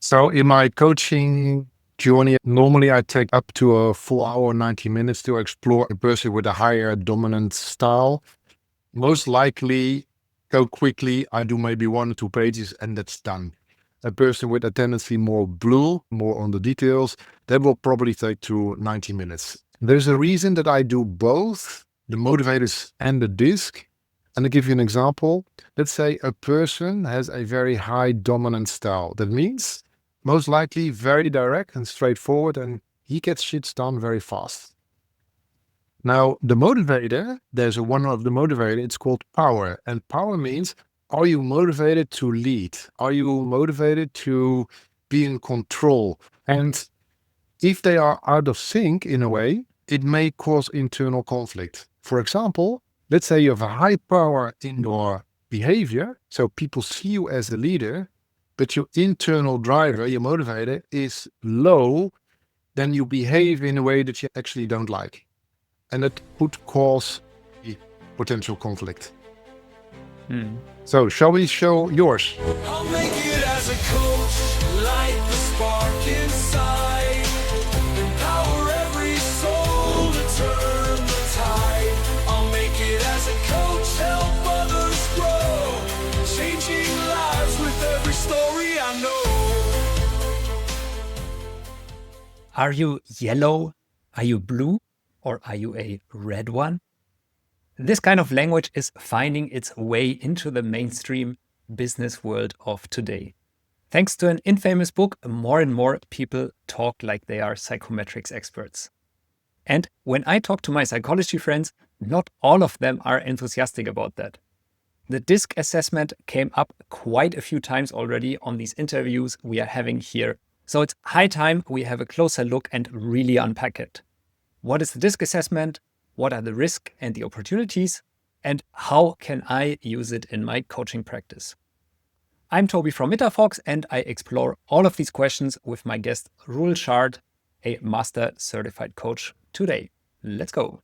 So in my coaching journey, normally I take up to a full hour, 90 minutes to explore a person with a higher dominant style. Most likely go quickly. I do maybe 1 or 2 pages and that's done. A person with a tendency more blue, more on the details, that will probably take to 90 minutes. There's a reason that I do both the motivators and the disc. And to give you an example, let's say a person has a very high dominant style. That means most likely very direct and straightforward, and he gets shit done very fast. Now, the motivator, there's one of the motivator, it's called power. And power means, are you motivated to lead? Are you motivated to be in control? And if they are out of sync in a way, it may cause internal conflict. For example, let's say you have a high power in your behavior. So people see you as a leader, but your internal driver, your motivator is low, then you behave in a way that you actually don't like. And that could cause a potential conflict. So shall we show yours? I'll make it as a coach, light the spark inside, empower every soul to turn the tide. I'll make it as a coach, help others grow, changing lives with every story I know. Are you yellow? Are you blue? Or are you a red one? This kind of language is finding its way into the mainstream business world of today. Thanks to an infamous book, more and more people talk like they are psychometrics experts. And when I talk to my psychology friends, not all of them are enthusiastic about that. The DISC assessment came up quite a few times already on these interviews we are having here. So it's high time we have a closer look and really unpack it. What is the DISC assessment? What are the risks and the opportunities? And how can I use it in my coaching practice? I'm Tobi from metaFox, and I explore all of these questions with my guest Roel Schaart, a master certified coach today. Let's go.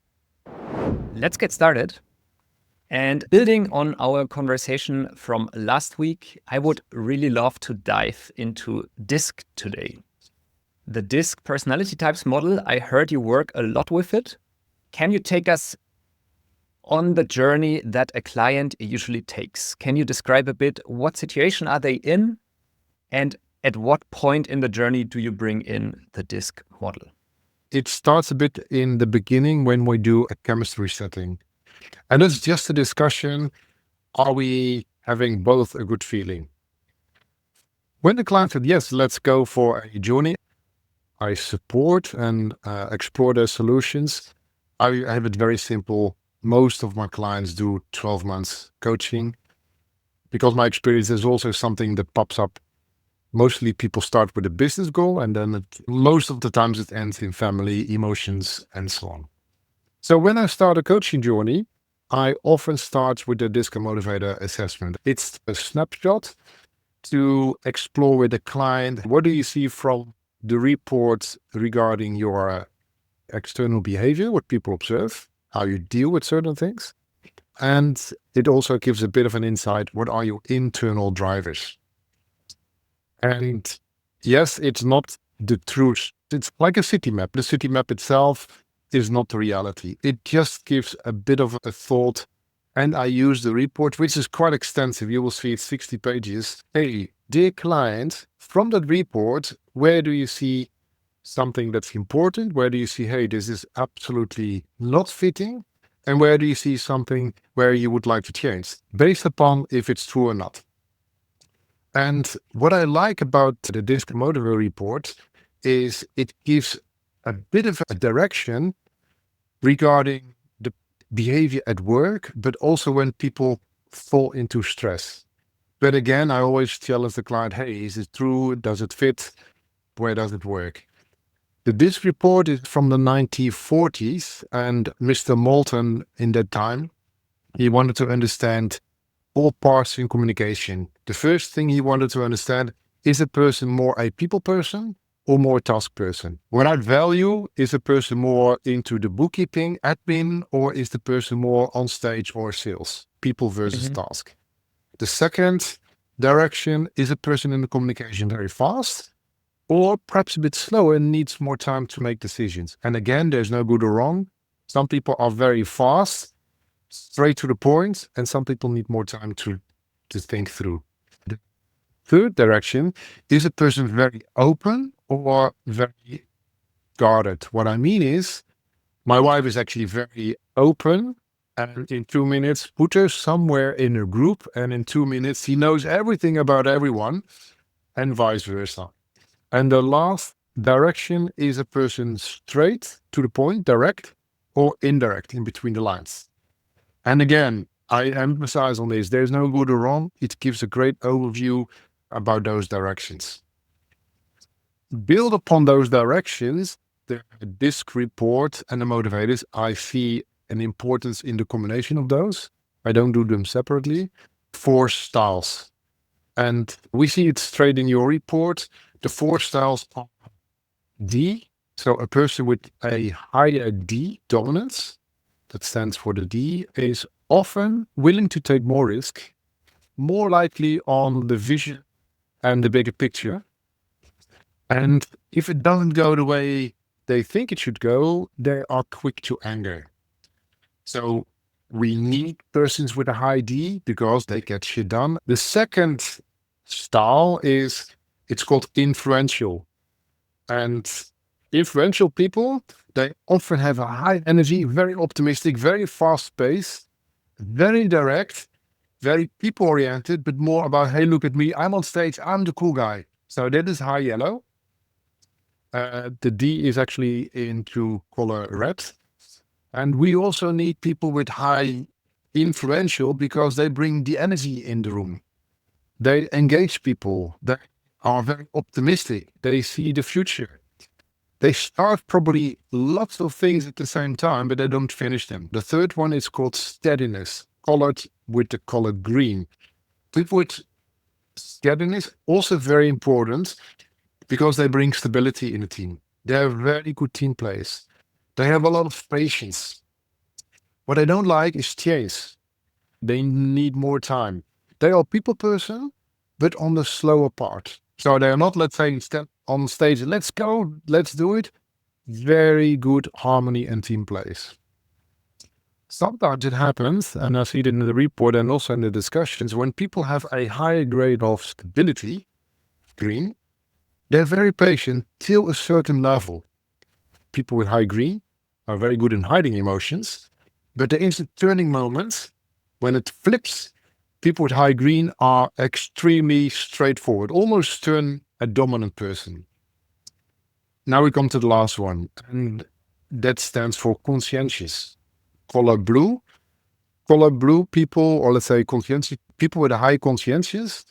Let's get started. And building on our conversation from last week, I would really love to dive into DISC today. The DISC personality types model, I heard you work a lot with it. Can you take us on the journey that a client usually takes? Can you describe a bit what situation are they in? And at what point in the journey do you bring in the DISC model? It starts a bit in the beginning when we do a chemistry setting. And it's just a discussion, are we having both a good feeling? When the client said, yes, let's go for a journey, I support and explore their solutions. I have it very simple. Most of my clients do 12 months coaching because my experience is also something that pops up. Mostly people start with a business goal and then most of the times it ends in family, emotions, and so on. So when I start a coaching journey, I often start with the DISC and Motivator assessment. It's a snapshot to explore with the client. What do you see from the reports regarding your external behavior, what people observe, how you deal with certain things. And it also gives a bit of an insight, what are your internal drivers? And yes, it's not the truth. It's like a city map. The city map itself is not the reality. It just gives a bit of a thought. And I use the report, which is quite extensive. You will see it's 60 pages. Hey, dear client, from that report, where do you see something that's important? Where do you see, hey, this is absolutely not fitting? And where do you see something where you would like to change based upon if it's true or not? And what I like about the DISC Motivator report is it gives a bit of a direction regarding the behavior at work, but also when people fall into stress. But again, I always challenge the client, hey, is it true? Does it fit? Where does it work? The DISC report is from the 1940s, and Mr. Moulton in that time, he wanted to understand all parts in communication. The first thing he wanted to understand, is a person more a people person or more a task person? Without value, is a person more into the bookkeeping, admin, or is the person more on stage or sales? People versus task. The second direction? Is a person in the communication very fast, or perhaps a bit slower and needs more time to make decisions? And again, there's no good or wrong. Some people are very fast, straight to the point, and some people need more time to think through. The third direction, is a person very open or very guarded? What I mean is, my wife is actually very open, and in 2 minutes, put her somewhere in a group, and in 2 minutes, he knows everything about everyone, and vice versa. And the last direction is a person straight to the point, direct, or indirect, in between the lines. And again, I emphasize on this, there's no good or wrong. It gives a great overview about those directions. Build upon those directions, the DISC report and the motivators. I see an importance in the combination of those. I don't do them separately. 4 styles. And we see it straight in your report. The 4 styles are D. So a person with a higher D dominance, that stands for the D, is often willing to take more risk, more likely on the vision and the bigger picture. And if it doesn't go the way they think it should go, they are quick to anger. So we need persons with a high D because they get shit done. The second style is, it's called influential. And influential people, they often have a high energy, very optimistic, very fast pace, very direct, very people oriented, but more about, hey, look at me, I'm on stage, I'm the cool guy. So that is high yellow. The D is actually into color red. And we also need people with high influential because they bring the energy in the room. They engage people. They are very optimistic. They see the future. They start probably lots of things at the same time, but they don't finish them. The third one is called steadiness, colored with the color green. People with steadiness, also very important because they bring stability in the team. They're very good team players. They have a lot of patience. What I don't like is change. They need more time. They are people person, but on the slower part. So they are not, let's say, on stage, let's go, let's do it. Very good harmony and team plays. Sometimes it happens, and I see it in the report and also in the discussions, when people have a higher grade of stability, green, they're very patient till a certain level. People with high green are very good in hiding emotions, but there is a turning moment when it flips. People with high green are extremely straightforward, almost turn a dominant person. Now we come to the last one, and that stands for conscientious. Color blue people, or let's say conscientious, people with a high conscientious,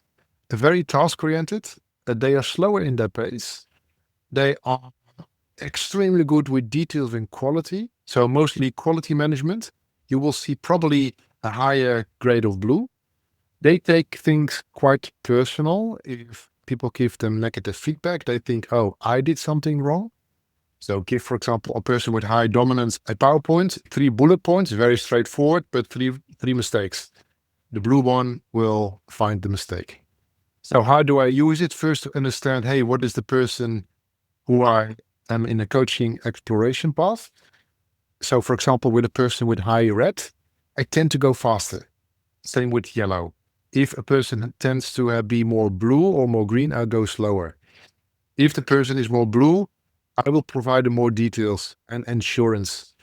very task-oriented, they are slower in their pace. They are extremely good with details and quality, so mostly quality management. You will see probably a higher grade of blue. They take things quite personal. If people give them negative feedback, they think, oh, I did something wrong. So give, for example, a person with high dominance a PowerPoint, 3 bullet points, very straightforward, but three mistakes. The blue one will find the mistake. So how do I use it? First, to understand, hey, what is the person who I am in a coaching exploration path? So for example, with a person with high red, I tend to go faster. Same with yellow. If a person tends to be more blue or more green, I'll go slower. If the person is more blue, I will provide them more details and assurance.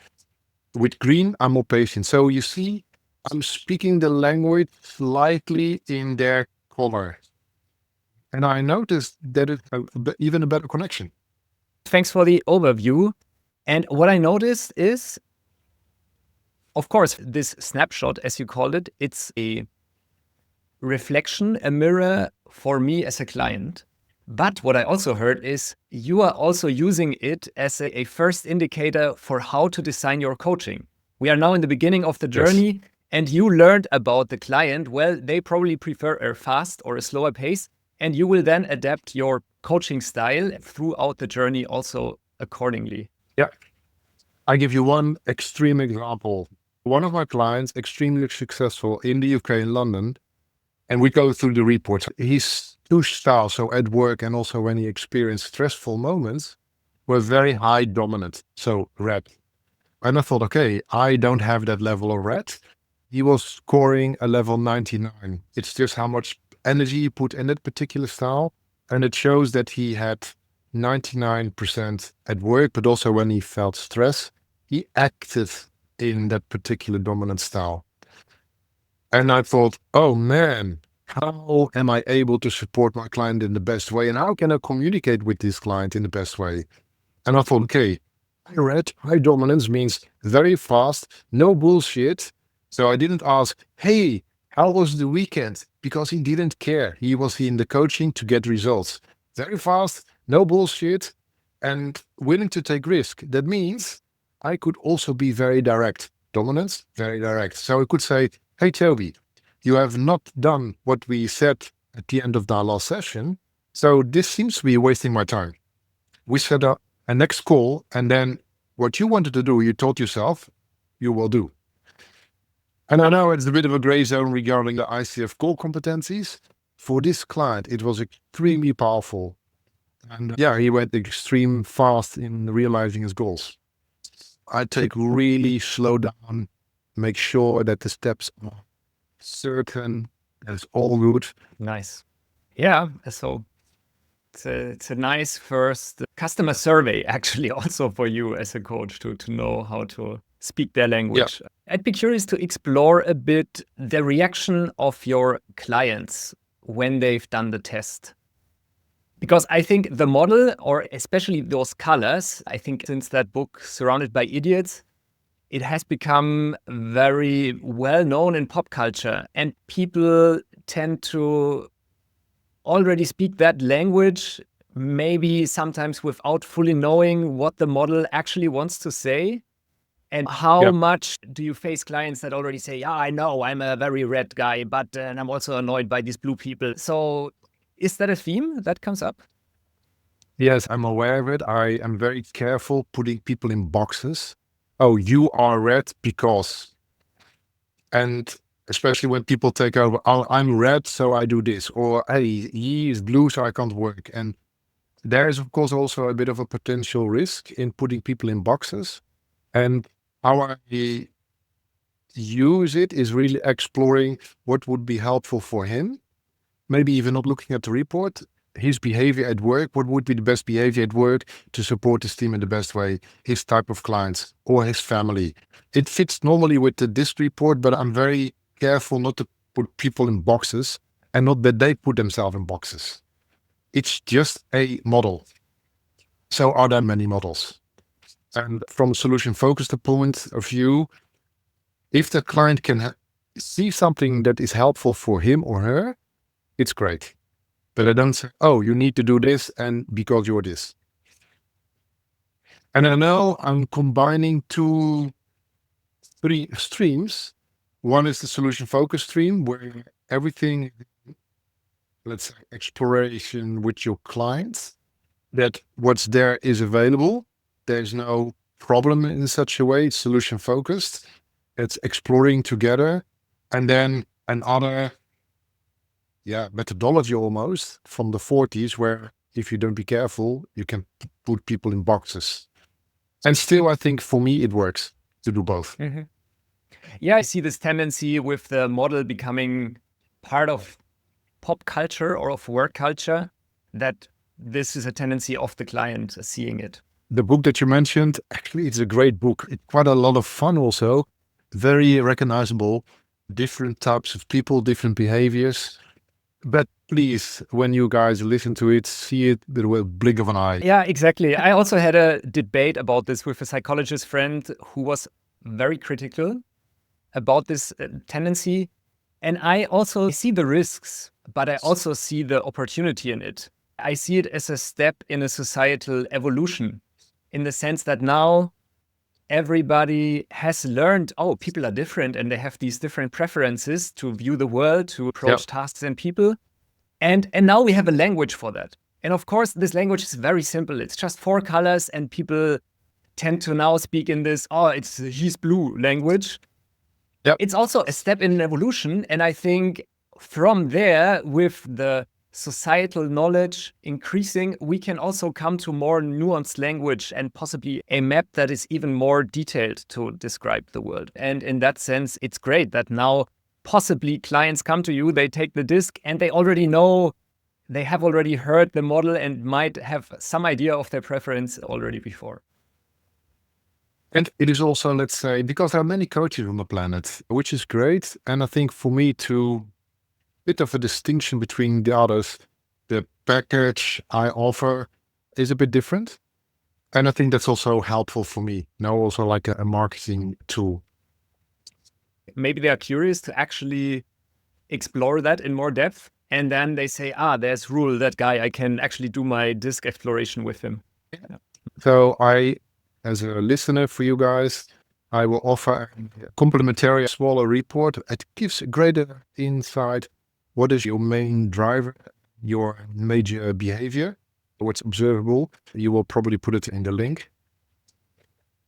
With green, I'm more patient. So you see, I'm speaking the language slightly in their color. And I noticed that it's even a better connection. Thanks for the overview. And what I noticed is, of course, this snapshot, as you called it, it's a reflection, a mirror for me as a client. But what I also heard is you are also using it as a first indicator for how to design your coaching. We are now in the beginning of the journey, yes. And you learned about the client. Well, they probably prefer a fast or a slower pace, and you will then adapt your coaching style throughout the journey also accordingly. Yeah. I give you one extreme example. One of my clients, extremely successful in the UK, in London, And we go through the reports. His two styles, so at work and also when he experienced stressful moments, were very high dominant, so red. And I thought, okay, I don't have that level of red. He was scoring a level 99. It's just how much energy he put in that particular style. And it shows that he had 99% at work, but also when he felt stress, he acted in that particular dominant style. And I thought, oh man, how am I able to support my client in the best way? And how can I communicate with this client in the best way? And I thought, okay, I read high dominance means very fast, no bullshit. So I didn't ask, hey, how was the weekend? Because he didn't care. He was in the coaching to get results. Very fast, no bullshit, and willing to take risk. That means I could also be very direct. Dominance, very direct. So I could say, hey, Tobi, you have not done what we said at the end of our last session. So this seems to be wasting my time. We set up a next call, and then what you wanted to do, you told yourself, you will do. And I know it's a bit of a gray zone regarding the ICF call competencies. For this client, it was extremely powerful. And yeah, he went extreme fast in realizing his goals. I take really slow down, make sure that the steps are certain, that it's all good. Nice. Yeah. So it's a nice first customer survey, actually, also for you as a coach to know how to speak their language. Yeah. I'd be curious to explore a bit the reaction of your clients when they've done the test. Because I think the model, or especially those colors, I think since that book, Surrounded by Idiots, it has become very well known in pop culture. And people tend to already speak that language, maybe sometimes without fully knowing what the model actually wants to say. And how much do you face clients that already say, yeah, I know I'm a very red guy, but I'm also annoyed by these blue people. So is that a theme that comes up? Yes, I'm aware of it. I am very careful putting people in boxes. Oh, you are red because, and especially when people take over, oh, I'm red, so I do this, or hey, he is blue, so I can't work. And there is, of course, also a bit of a potential risk in putting people in boxes. And how I use it is really exploring what would be helpful for him. Maybe even not looking at the report, his behavior at work, what would be the best behavior at work to support his team in the best way, his type of clients or his family. It fits normally with the DISC report, but I'm very careful not to put people in boxes and not that they put themselves in boxes. It's just a model. So are there many models? And from a solution-focused point of view, if the client can see something that is helpful for him or her, it's great. But I don't say, oh, you need to do this and because you're this. And I know I'm combining three streams. One is the solution-focused stream where everything, let's say, exploration with your clients, that what's there is available. There's no problem in such a way. It's solution focused. It's exploring together. And then another methodology almost from the 40s where if you don't be careful, you can put people in boxes. And still, I think for me, it works to do both. Mm-hmm. Yeah, I see this tendency with the model becoming part of pop culture or of work culture, that this is a tendency of the client seeing it. The book that you mentioned, actually, it's a great book. It's quite a lot of fun also. Very recognizable. Different types of people, different behaviors. But please, when you guys listen to it, see it with a blink of an eye. Yeah, exactly. I also had a debate about this with a psychologist friend who was very critical about this tendency. And I also see the risks, but I also see the opportunity in it. I see it as a step in a societal evolution, in the sense that now everybody has learned, oh, people are different and they have these different preferences to view the world, to approach tasks and people. And now we have a language for that. And of course, this language is very simple. It's just 4 colors and people tend to now speak in this, oh, he's blue language. It's also a step in evolution. And I think from there, with the societal knowledge increasing, we can also come to more nuanced language and possibly a map that is even more detailed to describe the world. And in that sense, it's great that now possibly clients come to you, they take the DISC and they already know, they have already heard the model and might have some idea of their preference already before. And it is also, let's say, because there are many coaches on the planet, which is great. And I think for me to bit of a distinction between the others, the package I offer is a bit different. And I think that's also helpful for me. Now also like a marketing tool. Maybe they are curious to actually explore that in more depth. And then they say, there's Roel, that guy, I can actually do my DISC exploration with him. Yeah. So I, as a listener for you guys, I will offer a complementary smaller report. It gives greater insight. What is your main driver, your major behavior, what's observable? You will probably put it in the link.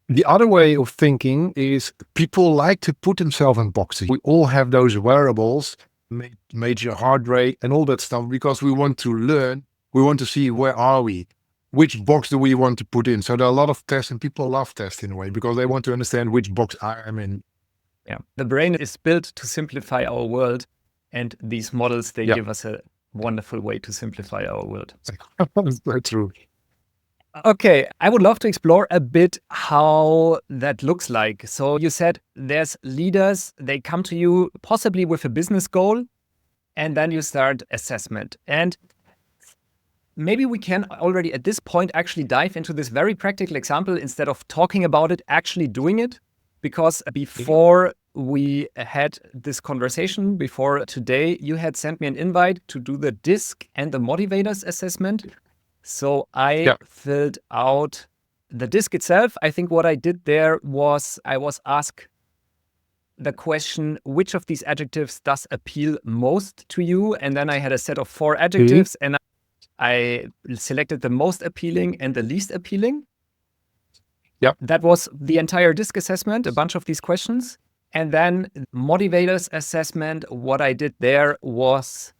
The other way of thinking is people like to put themselves in boxes. We all have those wearables, major heart rate and all that stuff, because we want to learn. We want to see where are we? Which box do we want to put in? So there are a lot of tests, and people love tests in a way because they want to understand which box I am in. Yeah, the brain is built to simplify our world, and these models, they give us a wonderful way to simplify our world. That's very true. Okay, I would love to explore a bit how that looks like. So you said there's leaders, they come to you possibly with a business goal, and then you start assessment. And maybe we can already at this point actually dive into this very practical example instead of talking about it, actually doing it. Because before we had this conversation, before today, you had sent me an invite to do the DISC and the Motivators assessment. So I filled out the DISC itself. I think what I did there was I was asked the question, which of these adjectives does appeal most to you? And then I had a set of 4 adjectives and I selected the most appealing and the least appealing. Yep. That was the entire DISC assessment, a bunch of these questions. And then Motivators assessment, what I did there was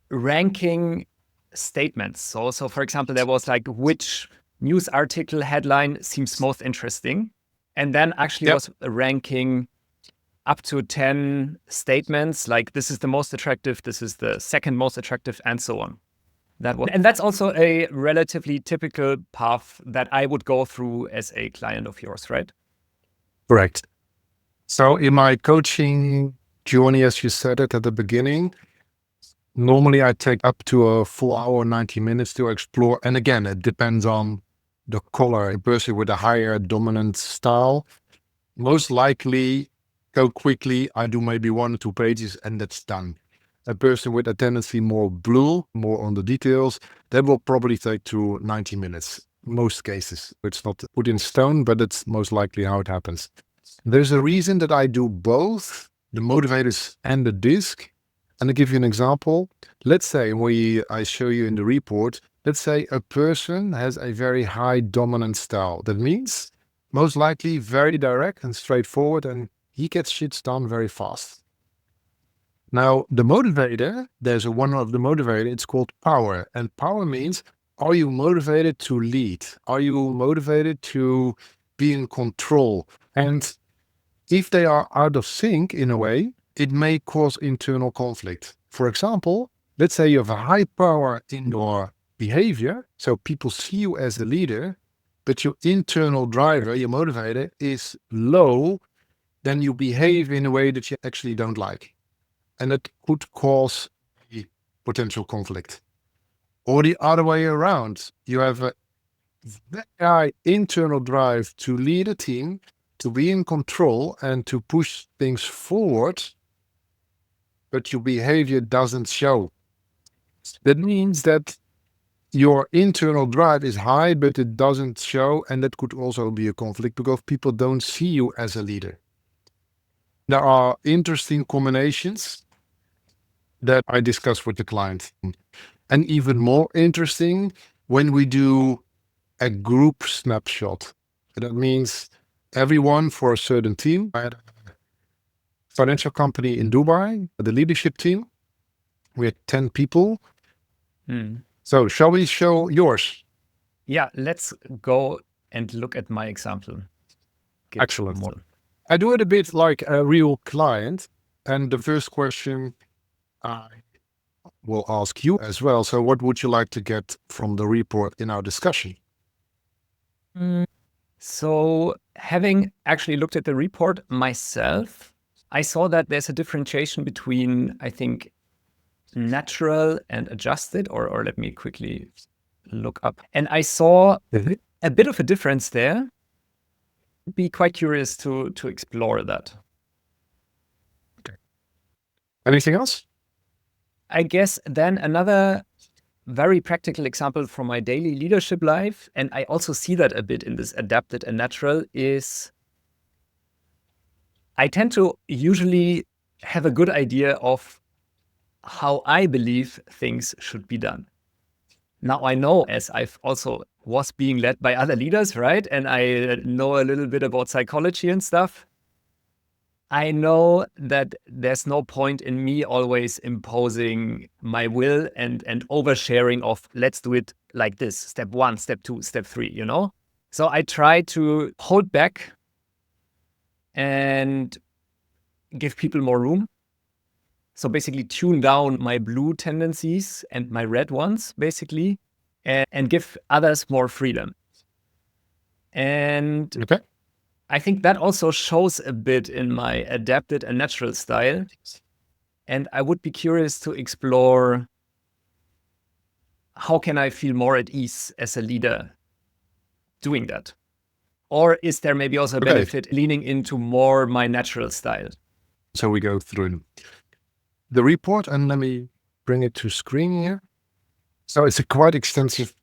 ranking statements. So for example, there was like, which news article headline seems most interesting? And then actually was ranking up to 10 statements, like this is the most attractive, this is the second most attractive, and so on. And that's also a relatively typical path that I would go through as a client of yours, right? Correct. So in my coaching journey, as you said it at the beginning, normally I take up to a full hour, 90 minutes to explore. And again, it depends on the color. A person with a higher dominant style, most likely go quickly. I do maybe 1 or 2 pages and that's done. A person with a tendency more blue, more on the details, that will probably take to 90 minutes. Most cases. It's not put in stone, but it's most likely how it happens. There's a reason that I do both the Motivators and the DISC. And I'll give you an example. Let's say I show you in the report, let's say a person has a very high dominant style. That means most likely very direct and straightforward, and he gets shit done very fast. Now, the motivator, there's one of the motivator, it's called power. And power means, are you motivated to lead? Are you motivated to be in control? And if they are out of sync in a way, it may cause internal conflict. For example, let's say you have a high power in your behavior. So people see you as a leader, but your internal driver, your motivator is low, then you behave in a way that you actually don't like. And that could cause a potential conflict. Or the other way around, you have a very high internal drive to lead a team, to be in control and to push things forward, but your behavior doesn't show. That means that your internal drive is high, but it doesn't show, and that could also be a conflict because people don't see you as a leader. There are interesting combinations that I discuss with the client. And even more interesting when we do a group snapshot. That means everyone for a certain team. I had financial company in Dubai, the leadership team. We had 10 people. So shall we show yours? Yeah, let's go and look at my example. Give Excellent. more. I do it a bit like a real client. And the first question I will ask you as well. So what would you like to get from the report in our discussion? So having actually looked at the report myself, I saw that there's a differentiation between, I think, natural and adjusted, or let me quickly look up. And I saw a bit of a difference there. Be quite curious to explore that. Anything else? I guess then another very practical example from my daily leadership life, and I also see that a bit in this adapted and natural, is I tend to usually have a good idea of how I believe things should be done. Now I know, as I've also was being led by other leaders, right? And I know a little bit about psychology and stuff. I know that there's no point in me always imposing my will and oversharing of let's do it like this, step 1, step 2, step 3, you know? So I try to hold back and give people more room. So basically tune down my blue tendencies and my red ones, basically, and give others more freedom. And Okay. I think that also shows a bit in my adapted and natural style. And I would be curious to explore how can I feel more at ease as a leader doing that? Or is there maybe also a benefit leaning into more my natural style? So we go through the report and let me bring it to screen here. So it's a quite extensive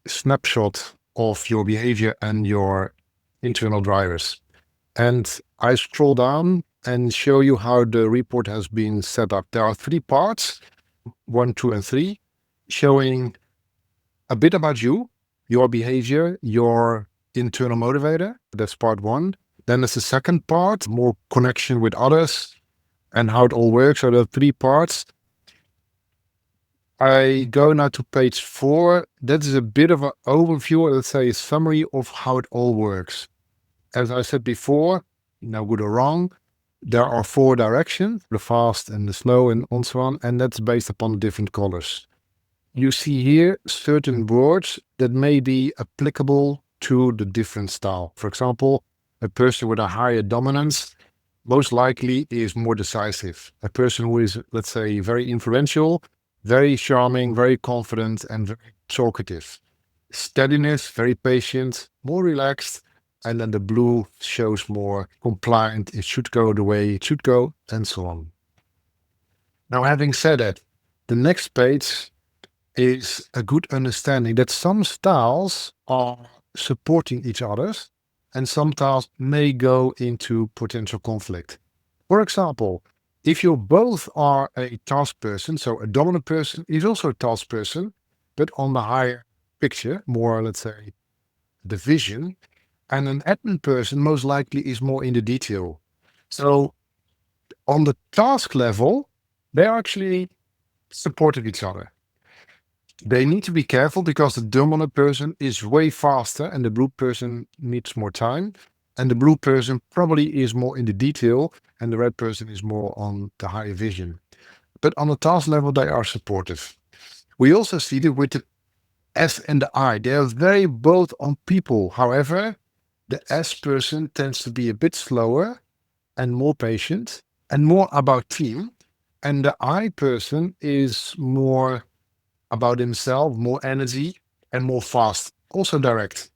snapshot of your behavior and your internal drivers. And I scroll down and show you how the report has been set up. There are 3 parts, 1, 2, and 3, showing a bit about you, your behavior, your internal motivator. That's part 1. Then there's the second part, more connection with others and how it all works. So there are 3 parts. I go now to page 4. That is a bit of an overview, let's say a summary of how it all works. As I said before, no good or wrong, there are 4 directions, the fast and the slow and so on, and that's based upon the different colors. You see here certain words that may be applicable to the different style. For example, a person with a higher dominance most likely is more decisive. A person who is, let's say, very influential, very charming, very confident, and very talkative. Steadiness, very patient, more relaxed. And then the blue shows more compliant, it should go the way it should go, and so on. Now, having said that, the next page is a good understanding that some styles are supporting each other and some styles may go into potential conflict. For example, if you both are a task person, so a dominant person is also a task person, but on the higher picture, more, let's say, the vision, and an admin person most likely is more in the detail. So on the task level, they are actually supporting each other. They need to be careful because the dominant person is way faster and the blue person needs more time. And the blue person probably is more in the detail and the red person is more on the higher vision. But on the task level, they are supportive. We also see that with the S and the I, they are very both on people. However, the S person tends to be a bit slower and more patient and more about team. And the I person is more about himself, more energy and more fast, also direct.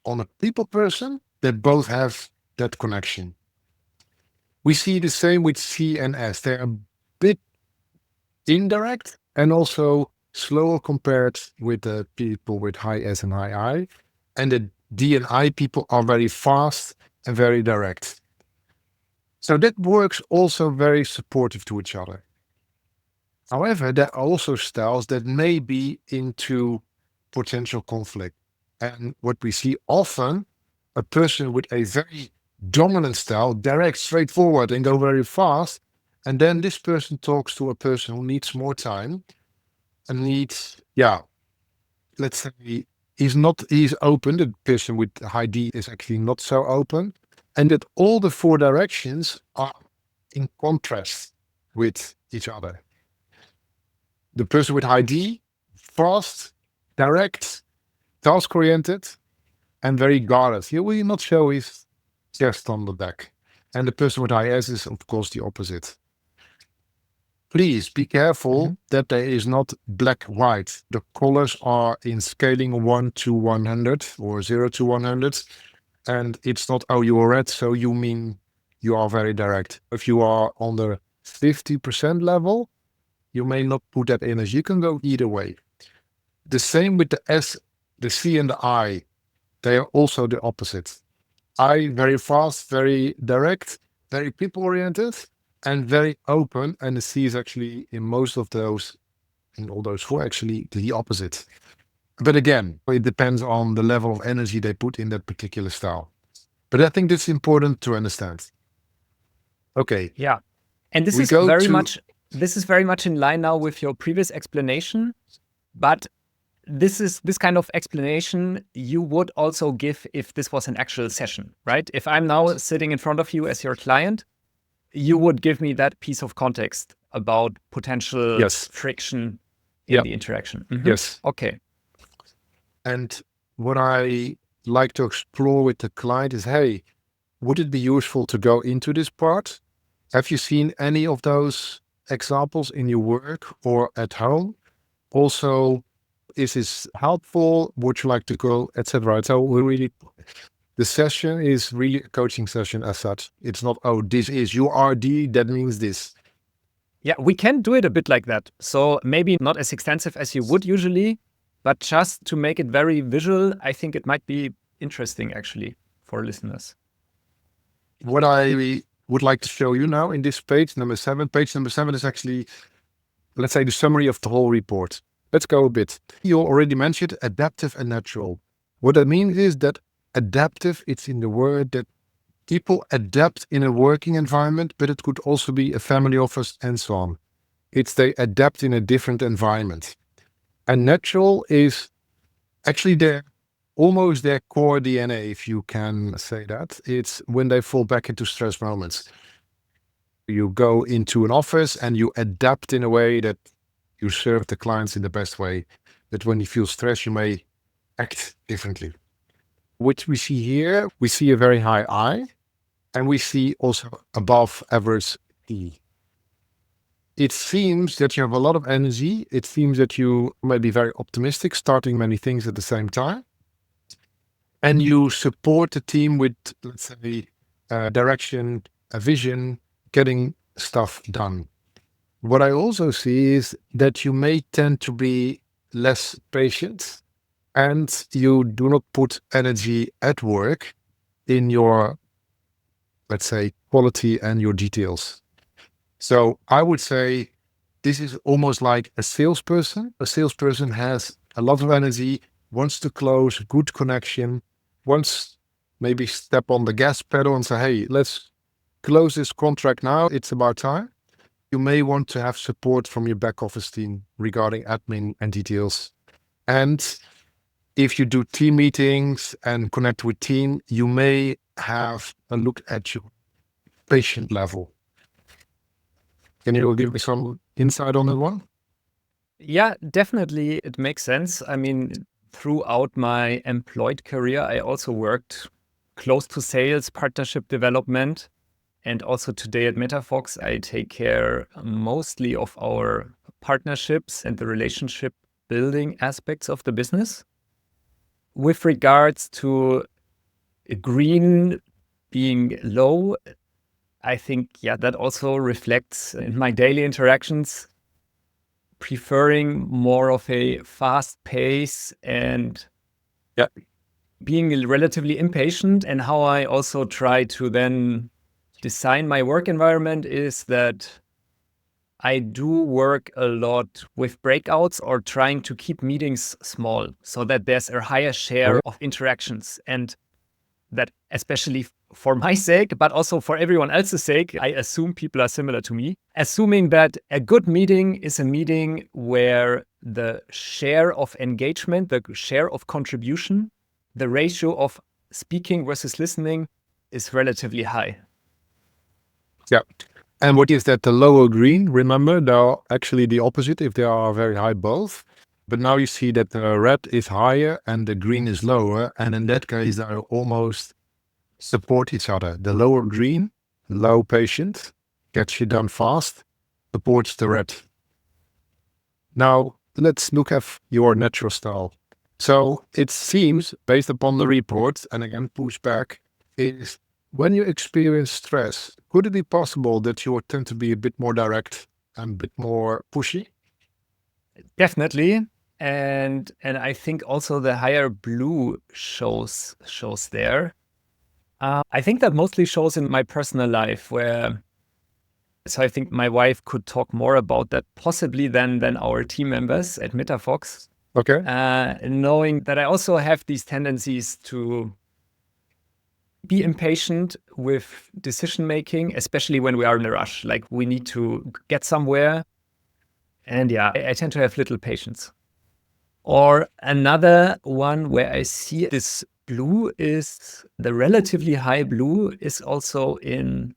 On a people person, they both have that connection. We see the same with C and S. They're a bit indirect and also slower compared with the people with high S and high I. And the D and I people are very fast and very direct. So that works also very supportive to each other. However, there are also styles that may be into potential conflict. And what we see often, a person with a very dominant style, direct, straightforward, and go very fast. And then this person talks to a person who needs more time and needs, let's say he's open. The person with high D is actually not so open. And that all the four directions are in contrast with each other. The person with high D, fast, direct, task-oriented, and very guarded. He will not show his chest on the deck. And the person with high S is, of course, the opposite. Please be careful that there is not black-white. The colors are in scaling 1 to 100 or 0 to 100. And it's not, oh, you are red, so you mean you are very direct. If you are on the 50% level, you may not put that in as you can go either way. The same with the S, the C, and the I. They are also the opposite. I, very fast, very direct, very people-oriented, and very open. And the C is actually in most of those, in all those four, actually the opposite. But again, it depends on the level of energy they put in that particular style. But I think that's important to understand. Okay. Yeah. And this We is go very to- much in line now with your previous explanation. But this kind of explanation you would also give if this was an actual session, right? If I'm now sitting in front of you as your client, you would give me that piece of context about potential Yes. friction in Yeah. the interaction. Yes. Okay. And what I like to explore with the client is, hey, would it be useful to go into this part? Have you seen any of those examples in your work or at home? Also, is this helpful? Would you like to go, etc.? So the session is really a coaching session as such. It's not, oh, this is you are D, that means this. Yeah, we can do it a bit like that. So maybe not as extensive as you would usually, but just to make it very visual, I think it might be interesting actually for listeners. What I would like to show you now in this page number 7. Page number 7 is actually, let's say, the summary of the whole report. Let's go a bit. You already mentioned adaptive and natural. What that means is that adaptive, it's in the word that people adapt in a working environment, but it could also be a family office and so on. It's they adapt in a different environment. And natural is actually almost their core DNA, if you can say that. It's when they fall back into stress moments. You go into an office and you adapt in a way that you serve the clients in the best way. But when you feel stress, you may act differently. Which we see here, we see a very high I, and we see also above average E. It seems that you have a lot of energy. It seems that you may be very optimistic, starting many things at the same time. And you support the team with, let's say, direction, a vision, getting stuff done. What I also see is that you may tend to be less patient and you do not put energy at work in your, let's say, quality and your details. So I would say this is almost like a salesperson. A salesperson has a lot of energy, wants to close, good connection, wants maybe step on the gas pedal and say, hey, let's close this contract now. It's about time. You may want to have support from your back office team regarding admin and details. And if you do team meetings and connect with team, you may have a look at your patient level. Can you give me some insight on that one? Yeah, definitely. It makes sense. I mean, throughout my employed career, I also worked close to sales, partnership development. And also today at metaFox, I take care mostly of our partnerships and the relationship building aspects of the business. With regards to green being low, I think, that also reflects in my daily interactions, preferring more of a fast pace and being relatively impatient. And how I also try to then design my work environment is that I do work a lot with breakouts or trying to keep meetings small so that there's a higher share of interactions, and that especially for my sake, but also for everyone else's sake, I assume people are similar to me, assuming that a good meeting is a meeting where the share of engagement, the share of contribution, the ratio of speaking versus listening is relatively high. Yeah. And what is that? The lower green, remember, they're actually the opposite if they are very high both. But now you see that the red is higher and the green is lower. And in that case, they almost support each other. The lower green, low patient, gets you done fast, supports the red. Now, let's look at your natural style. So it seems, based upon the report, and again, pushback, is when you experience stress, could it be possible that you tend to be a bit more direct and a bit more pushy? Definitely. And I think also the higher blue shows there. I think that mostly shows in my personal life so I think my wife could talk more about that possibly than our team members at metaFox. Okay. Knowing that I also have these tendencies to be impatient with decision making, especially when we are in a rush, like we need to get somewhere. And yeah, I tend to have little patience. Or another one where I see this blue is the relatively high blue is also in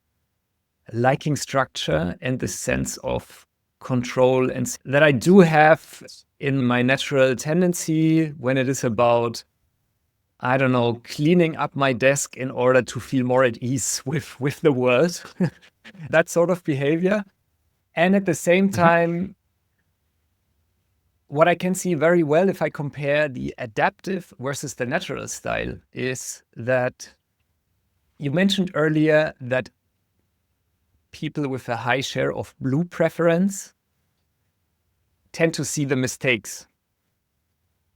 liking structure and the sense of control and that I do have in my natural tendency when it is about, I don't know, cleaning up my desk in order to feel more at ease with the world, that sort of behavior. And at the same time, what I can see very well if I compare the adaptive versus the natural style is that you mentioned earlier that people with a high share of blue preference tend to see the mistakes.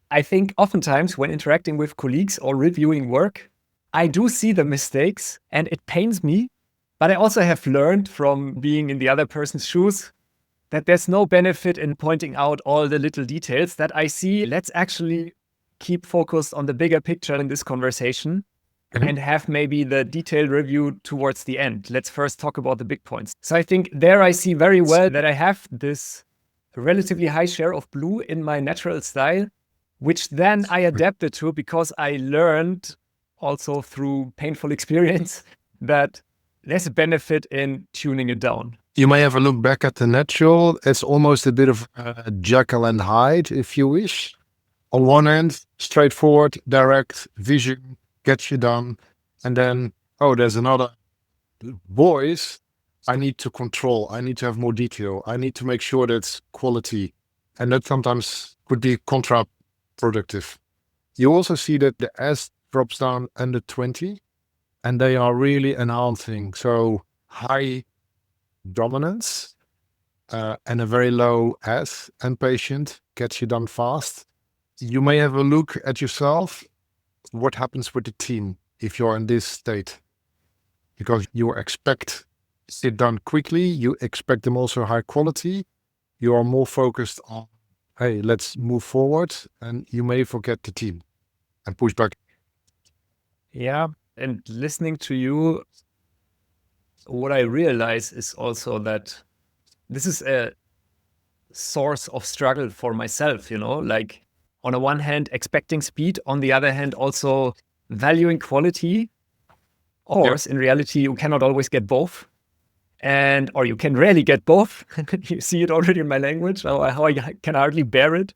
I think oftentimes when interacting with colleagues or reviewing work, I do see the mistakes and it pains me, but I also have learned from being in the other person's shoes that there's no benefit in pointing out all the little details that I see. Let's actually keep focused on the bigger picture in this conversation and have maybe the detailed review towards the end. Let's first talk about the big points. So I think there I see very well that I have this relatively high share of blue in my natural style, which then I adapted to because I learned also through painful experience that there's a benefit in tuning it down. You may have a look back at the natural. It's almost a bit of Jekyll and Hyde, if you wish. On one end, straightforward, direct, vision, gets you done. And then, there's another voice. I need to control. I need to have more detail. I need to make sure that's quality. And that sometimes could be counterproductive. You also see that the S drops down under 20, and they are really enhancing. So high dominance and a very low S and patient gets you done fast. You may have a look at yourself, what happens with the team if you're in this state, because you expect it done quickly, you expect them also high quality, you are more focused on, hey, let's move forward, and you may forget the team and push back. Yeah, and listening to you, what I realize is also that this is a source of struggle for myself, like on the one hand, expecting speed, on the other hand, also valuing quality. Of course, in reality, you cannot always get both. Or you can rarely get both. You see it already in my language, how I can hardly bear it.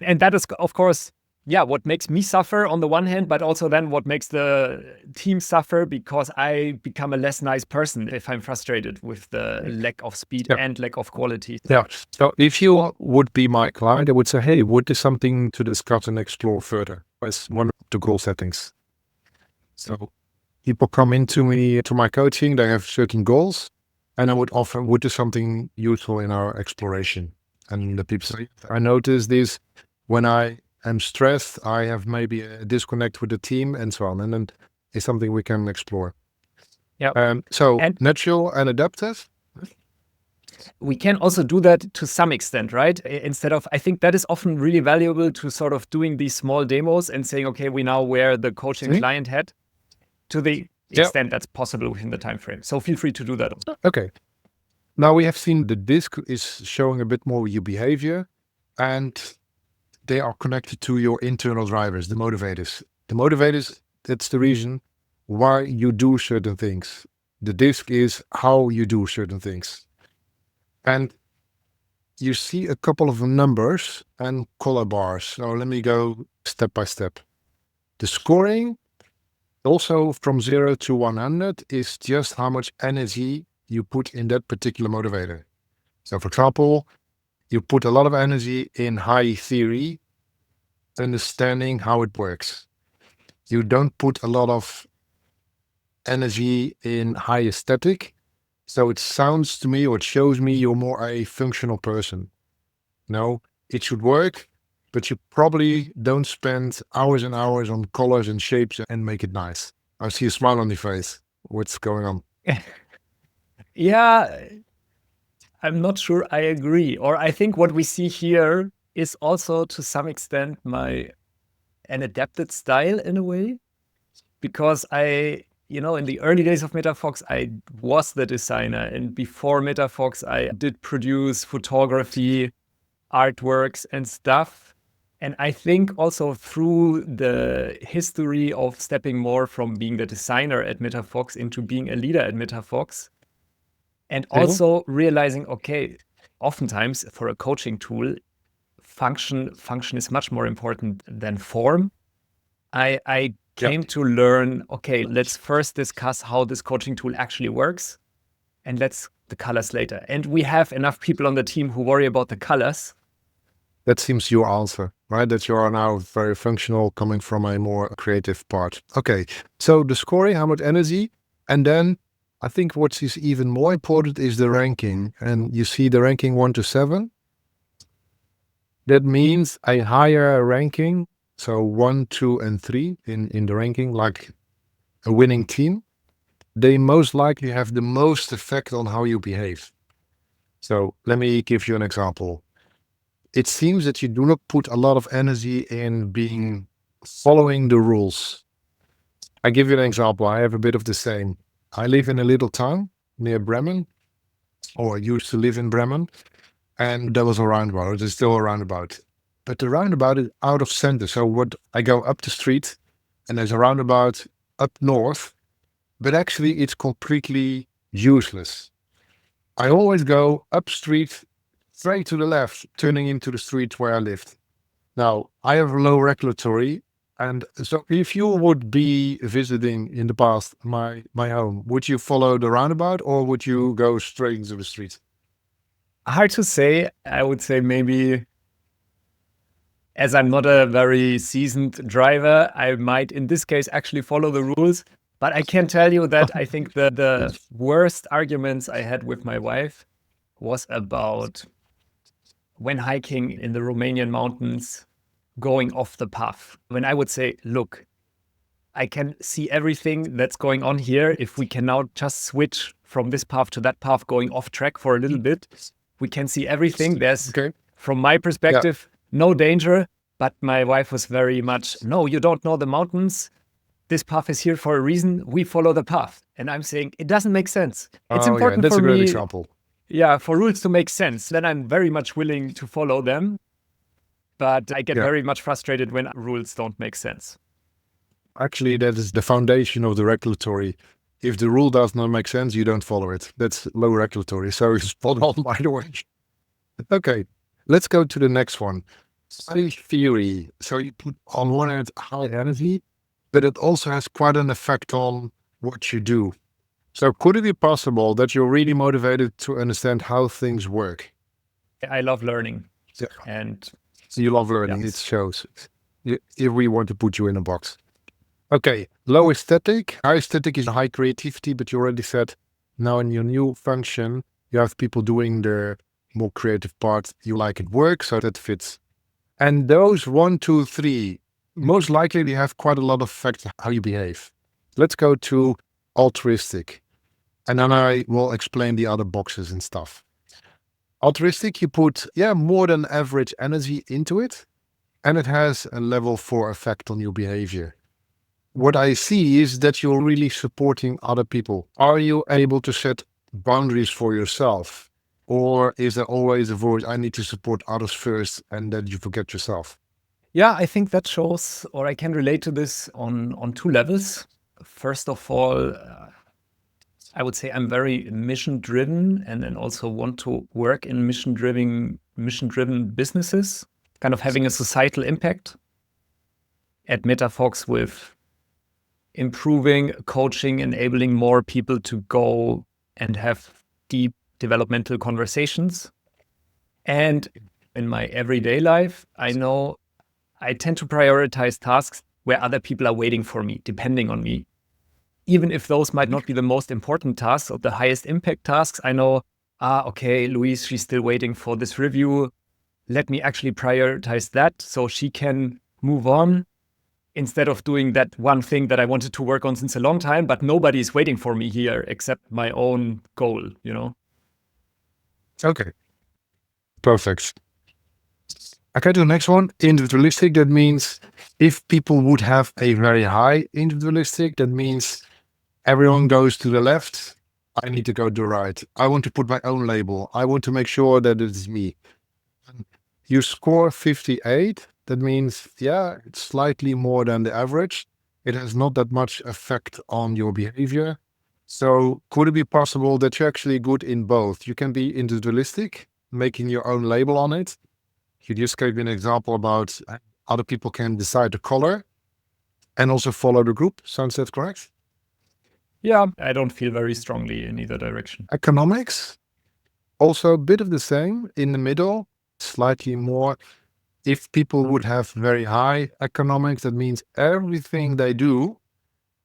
And that is, of course, what makes me suffer on the one hand, but also then what makes the team suffer because I become a less nice person if I'm frustrated with the lack of speed and lack of quality. Yeah. So if you would be my client, I would say, hey, what is something to discuss and explore further as one of the goal settings? So people come into my coaching, they have certain goals, and I would offer, what is something useful in our exploration? And the people say, I notice this when I am stressed, I have maybe a disconnect with the team and so on. And then it's something we can explore. Yeah. And natural and adaptive. We can also do that to some extent, right? Instead of, I think that is often really valuable to sort of doing these small demos and saying, okay, we now wear the coaching client hat to the Yeah. extent that's possible within the time frame. So feel free to do that. Okay. Now we have seen the DISC is showing a bit more your behavior, and they are connected to your internal drivers, the motivators. The motivators, that's the reason why you do certain things. The DISC is how you do certain things. And you see a couple of numbers and color bars. So let me go step by step. The scoring, also from 0 to 100, is just how much energy you put in that particular motivator. So for example, you put a lot of energy in high theory, understanding how it works. You don't put a lot of energy in high aesthetic. So it sounds to me, or it shows me, you're more a functional person. No, it should work, but you probably don't spend hours and hours on colors and shapes and make it nice. I see a smile on your face. What's going on? Yeah, I'm not sure I agree. Or I think what we see here is also to some extent an adapted style in a way, because in the early days of metaFox, I was the designer, and before metaFox, I did produce photography, artworks and stuff. And I think also through the history of stepping more from being the designer at metaFox into being a leader at metaFox, and also realizing, okay, oftentimes for a coaching tool, function is much more important than form. I came to learn, okay, let's first discuss how this coaching tool actually works, and let's the colors later. And we have enough people on the team who worry about the colors. That seems your answer, right? That you are now very functional, coming from a more creative part. Okay, so the scoring, how much energy, and then I think what is even more important is the ranking. And you see the ranking 1 to 7. That means a higher ranking, so 1, 2, and 3 in the ranking, like a winning team. They most likely have the most effect on how you behave. So let me give you an example. It seems that you do not put a lot of energy in following the rules. I give you an example. I have a bit of the same. I live in a little town near Bremen, or I used to live in Bremen, and there was a roundabout. There's still a roundabout, but the roundabout is out of center. So what I go up the street, and there's a roundabout up north, but actually it's completely useless. I always go up street, straight to the left, turning into the street where I lived. Now, I have low regulatory, and so if you would be visiting in the past my home, would you follow the roundabout or would you go straight into the street? Hard to say. I would say maybe, as I'm not a very seasoned driver, I might in this case actually follow the rules. But I can tell you that I think the worst arguments I had with my wife was about when hiking in the Romanian mountains, going off the path. When I would say, look, I can see everything that's going on here. If we can now just switch from this path to that path, going off track for a little bit, we can see everything. There's, from my perspective, no danger. But my wife was very much, no, you don't know the mountains. This path is here for a reason. We follow the path. And I'm saying, it doesn't make sense. It's important that's for a great me. example. Yeah, for rules to make sense, then I'm very much willing to follow them. But I get very much frustrated when rules don't make sense. Actually, that is the foundation of the regulatory. If the rule does not make sense, you don't follow it. That's low regulatory. So it's spot on, by the way. Okay, let's go to the next one. Study theory. So you put on one hand high energy, but it also has quite an effect on what you do. So could it be possible that you're really motivated to understand how things work? I love learning. Yeah. And so you love learning, it shows. If we want to put you in a box. Okay, low aesthetic. High aesthetic is high creativity, but you already said now in your new function, you have people doing the more creative part. You like it work, so that fits. And those 1, 2, 3, most likely they have quite a lot of effect on how you behave. Let's go to altruistic. And then I will explain the other boxes and stuff. Altruistic, you put, more than average energy into it. And it has a level 4 effect on your behavior. what I see is that you're really supporting other people. Are you able to set boundaries for yourself? Or is there always a voice, I need to support others first, and then you forget yourself? Yeah, I think that shows, or I can relate to this on two levels. First of all, I would say I'm very mission driven and then also want to work in mission driven businesses, kind of having a societal impact. At metaFox with improving coaching, enabling more people to go and have deep developmental conversations. And in my everyday life, I know I tend to prioritize tasks where other people are waiting for me, depending on me. Even if those might not be the most important tasks or the highest impact tasks, I know, okay, Louise, she's still waiting for this review. Let me actually prioritize that so she can move on instead of doing that one thing that I wanted to work on since a long time, but nobody's waiting for me here except my own goal, Okay, perfect. Okay, to the next one, individualistic. That means if people would have a very high individualistic, that means everyone goes to the left, I need to go to the right. I want to put my own label. I want to make sure that it is me. You score 58. That means, yeah, it's slightly more than the average. It has not that much effect on your behavior. So could it be possible that you're actually good in both? You can be individualistic, making your own label on it. You just gave me an example about other people can decide the color and also follow the group. Sounds that correct? Yeah, I don't feel very strongly in either direction. Economics, also a bit of the same in the middle, slightly more. If people would have very high economics, that means everything they do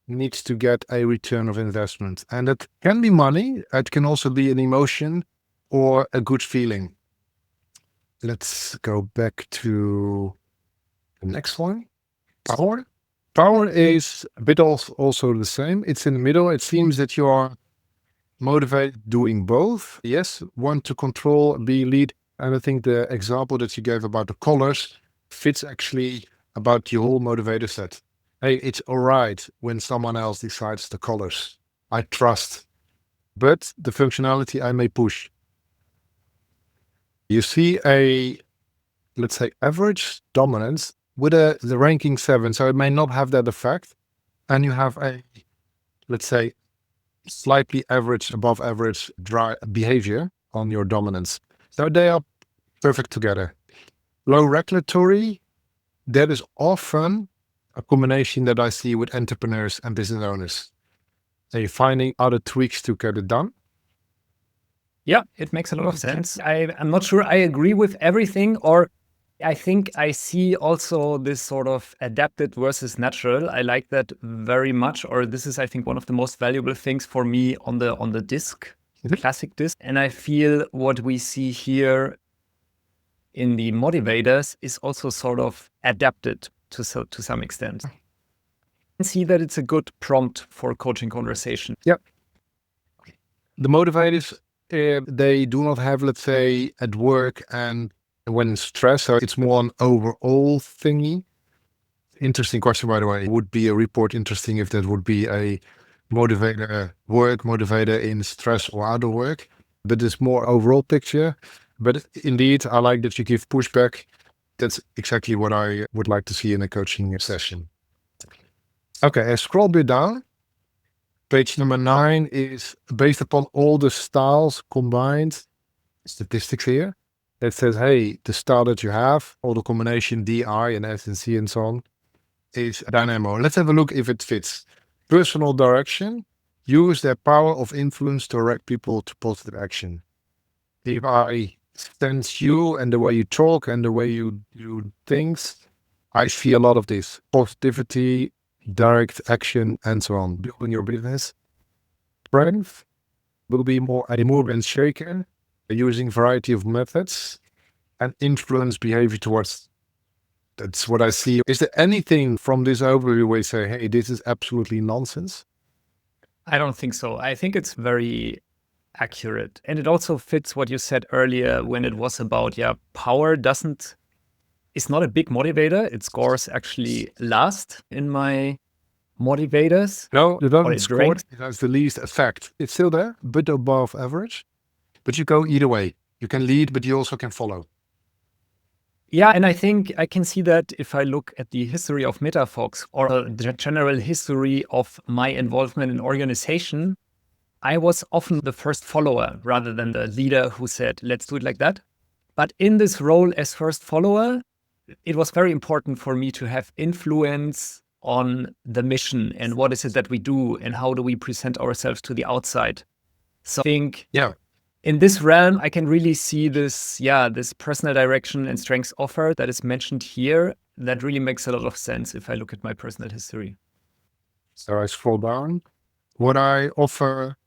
needs to get a return of investment. And that can be money. It can also be an emotion or a good feeling. Let's go back to the next one. Power. Power is a bit also the same. It's in the middle. It seems that you are motivated doing both. Yes, want to control, be lead. And I think the example that you gave about the colors fits actually about the whole motivator set. Hey, it's all right when someone else decides the colors. I trust. But the functionality I may push. You see a, let's say, average dominance with the ranking 7. So it may not have that effect. And you have a, let's say, slightly average, above average dry behavior on your dominance. So they are perfect together. Low regulatory, that is often a combination that I see with entrepreneurs and business owners. They're finding other tweaks to get it done. Yeah, it makes a lot of sense. I'm not sure I agree with everything, or I think I see also this sort of adapted versus natural. I like that very much, or this is, I think, one of the most valuable things for me on the disc, the classic disc. And I feel what we see here in the motivators is also sort of adapted to some extent. I can see that it's a good prompt for coaching conversation. Yep. The motivators, they do not have, let's say, at work and when stressed, so it's more an overall thingy. Interesting question, by the way. Would be a report interesting if that would be a motivator, work motivator in stress or out of work, but it's more overall picture. But indeed, I like that you give pushback. That's exactly what I would like to see in a coaching session. Okay, I scroll a bit down. Page number 9 is based upon all the styles combined, statistics here. That says, hey, the style that you have, all the combination DI and S and C and so on, is dynamo. Let's have a look if it fits. Personal direction, use their power of influence to direct people to positive action. If I sense you and the way you talk and the way you do things, I see a lot of this. Positivity, direct action, and so on. Building your business. Strength will be more a mover and shaker, using variety of methods, and influence behavior towards. That's what I see. Is there anything from this overview where you say, hey, this is absolutely nonsense? I don't think so. I think it's very accurate. And it also fits what you said earlier when it was about, power it's not a big motivator. It scores actually last in my motivators, No, it or doesn't it score. ranks. It has the least effect. It's still there, a bit above average. But you go either way. You can lead, but you also can follow. Yeah, and I think I can see that if I look at the history of metaFox or the general history of my involvement in organization, I was often the first follower rather than the leader who said, let's do it like that. But in this role as first follower, it was very important for me to have influence on the mission and what is it that we do and how do we present ourselves to the outside. So I think Yeah. in this realm, I can really see this, this personal direction and strengths offer that is mentioned here. That really makes a lot of sense if I look at my personal history. So I scroll down. What I offer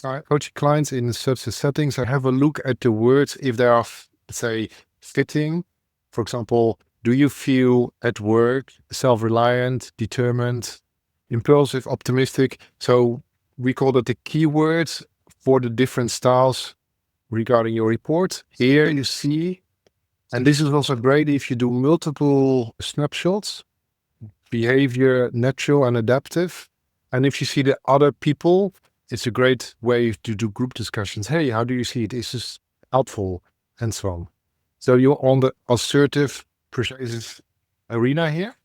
coaching clients in such settings, I have a look at the words if they are, say, fitting. For example, do you feel at work self-reliant, determined, impulsive, optimistic? So we call that the keywords for the different styles regarding your report. Here you see, and this is also great if you do multiple snapshots, behavior, natural and adaptive. And if you see the other people, it's a great way to do group discussions. Hey, how do you see it? Is this helpful? And so on. So you're on the assertive, persuasive arena here.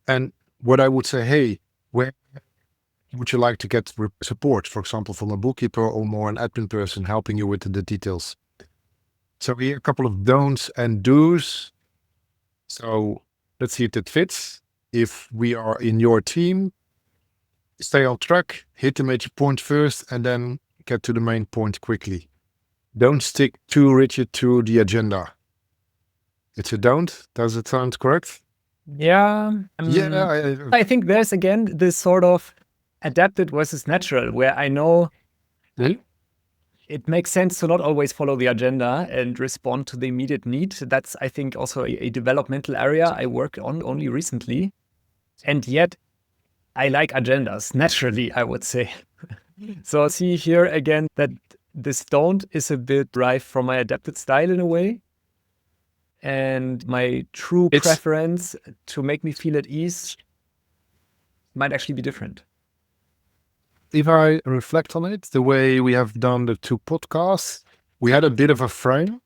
And what I would say, hey, where would you like to get support, for example, from a bookkeeper or more an admin person helping you with the details? So here a couple of don'ts and do's. So let's see if that fits. If we are in your team, stay on track, hit the major point first, and then get to the main point quickly. Don't stick too rigid to the agenda. It's a don't. Does it sound correct? Yeah. Yeah. I think there's again this sort of adapted versus natural, where I know it makes sense to not always follow the agenda and respond to the immediate need. That's, I think, also a developmental area I worked on only recently. And yet, I like agendas, naturally, I would say. So see here again that this don't is a bit derived from my adapted style in a way. And my true preference to make me feel at ease might actually be different. If I reflect on it, the way we have done the 2 podcasts, we had a bit of a frame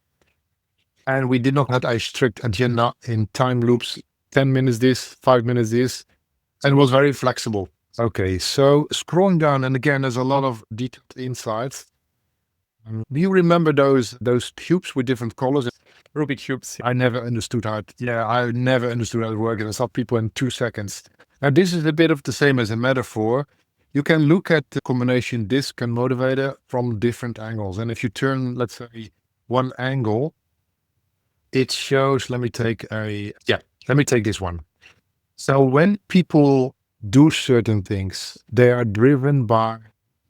and we did not have a strict agenda in time loops, 10 minutes this, 5 minutes this, and it was very flexible. Okay, so scrolling down, and again, there's a lot of detailed insights. Do you remember those cubes with different colors? Rubik cubes. I never understood how it worked, and I saw people in 2 seconds. Now, this is a bit of the same as a metaphor. You can look at the combination DISC and Motivator from different angles. And if you turn, let's say, one angle, it shows, let me take this one. So when people do certain things, they are driven by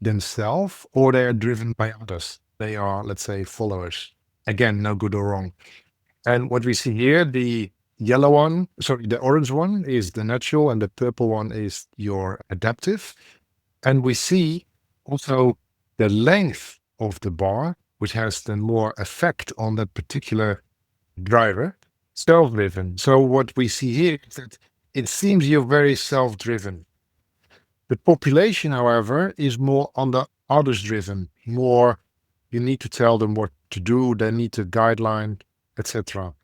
themselves or they are driven by others. They are, let's say, followers. Again, no good or wrong. And what we see here, the orange one is the natural and the purple one is your adaptive. And we see also the length of the bar, which has then more effect on that particular driver, self-driven. So what we see here is that it seems you're very self-driven. The population, however, is more on the others-driven. More, you need to tell them what to do, they need a guideline, etc.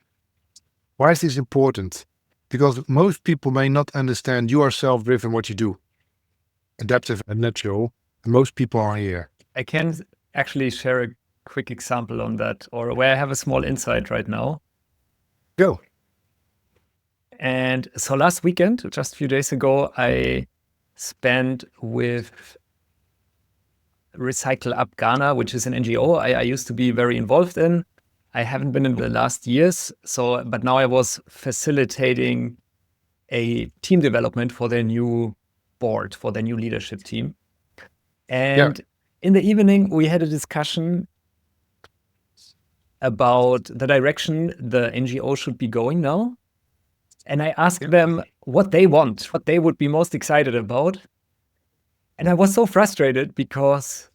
Why is this important? Because most people may not understand you are self-driven what you do. Adaptive and natural, and most people are here. I can actually share a quick example on that, or where I have a small insight right now. Go. And so last weekend, just a few days ago, I spent with Recycle Up Ghana, which is an NGO I used to be very involved in. I haven't been in the last years, but now I was facilitating a team development for their new board, for their new leadership team. And in the evening, we had a discussion about the direction the NGO should be going now. And I asked them what they want, what they would be most excited about. And I was so frustrated because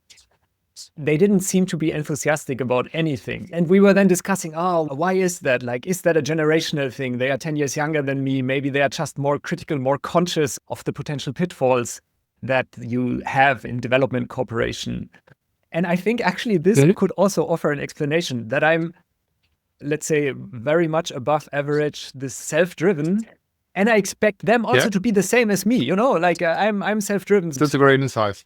they didn't seem to be enthusiastic about anything. And we were then discussing, oh, why is that? Like, is that a generational thing? They are 10 years younger than me. Maybe they are just more critical, more conscious of the potential pitfalls that you have in development cooperation. And I think actually this could also offer an explanation that I'm, let's say, very much above average, this self-driven. And I expect them also to be the same as me, like I'm self-driven. That's a great insight.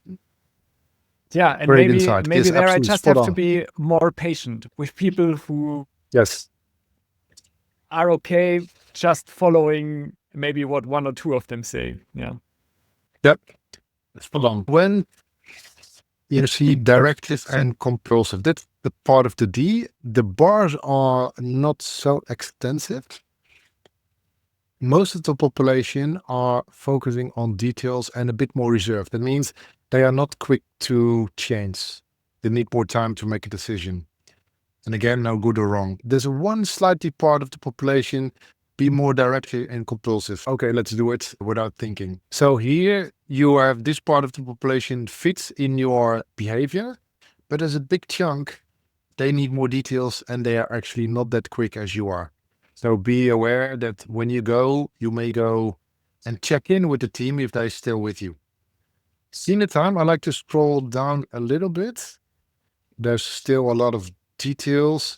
Yeah, and Great maybe insight. Yes, there I absolutely. just Spot have to on. be more patient with people who Yes. are okay just following maybe what one or two of them say. Yeah. Yep. Spot on. When you see directive and compulsive, that's the part of the D. The bars are not so extensive. Most of the population are focusing on details and a bit more reserved. That means they are not quick to change. They need more time to make a decision. And again, no good or wrong. There's one slightly part of the population be more directive and compulsive. Okay, let's do it without thinking. So here you have this part of the population fits in your behavior, but as a big chunk, they need more details and they are actually not that quick as you are. So be aware that when you go, you may go and check in with the team if they're still with you. Seeing the time, I like to scroll down a little bit. There's still a lot of details.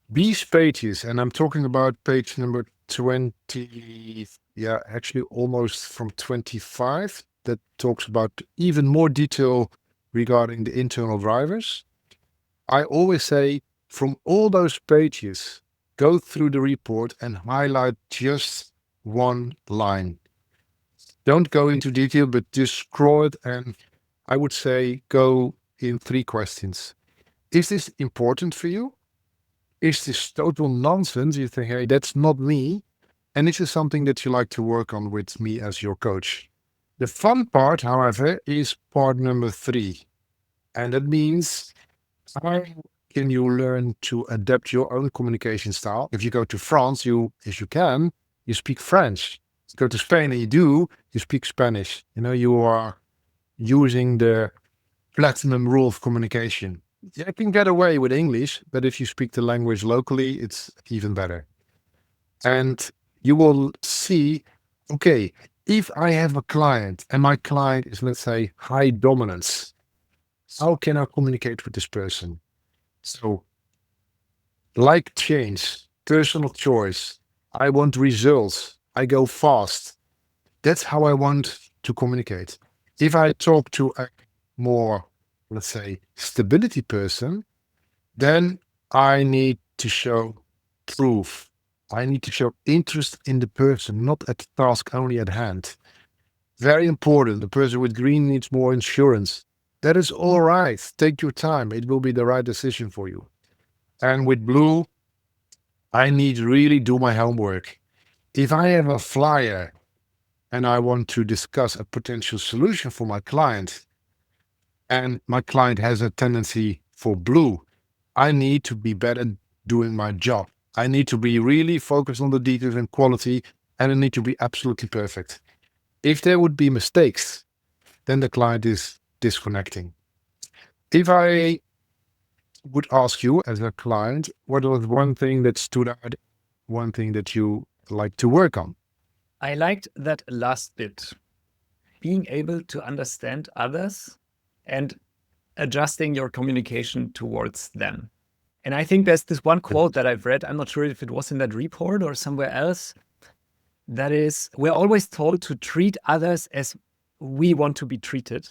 These pages, and I'm talking about page number 20, actually almost from 25, that talks about even more detail regarding the internal drivers. I always say from all those pages, go through the report and highlight just one line. Don't go into detail, but just scroll it. And I would say go in 3 questions. Is this important for you? Is this total nonsense? You think, hey, that's not me. And is this something that you like to work on with me as your coach? The fun part, however, is part number 3. And that means how can you learn to adapt your own communication style? If you go to France, you speak French. If you go to Spain and you speak Spanish. You are using the platinum rule of communication. I can get away with English, but if you speak the language locally, it's even better. And you will see, okay, if I have a client and my client is, let's say, high dominance, how can I communicate with this person? So, like change, personal choice, I want results, I go fast. That's how I want to communicate. If I talk to a more, let's say, stability person, then I need to show proof. I need to show interest in the person, not at the task only at hand. Very important. The person with green needs more insurance. That is all right. Take your time. It will be the right decision for you. And with blue, I need to really do my homework. If I have a flyer and I want to discuss a potential solution for my client, and my client has a tendency for blue, I need to be better doing my job. I need to be really focused on the details and quality, and I need to be absolutely perfect. If there would be mistakes, then the client is disconnecting. If I would ask you as a client, what was one thing that stood out, one thing that you like to work on? I liked that last bit, being able to understand others and adjusting your communication towards them. And I think there's this one quote that I've read, I'm not sure if it was in that report or somewhere else, that is, we're always told to treat others as we want to be treated,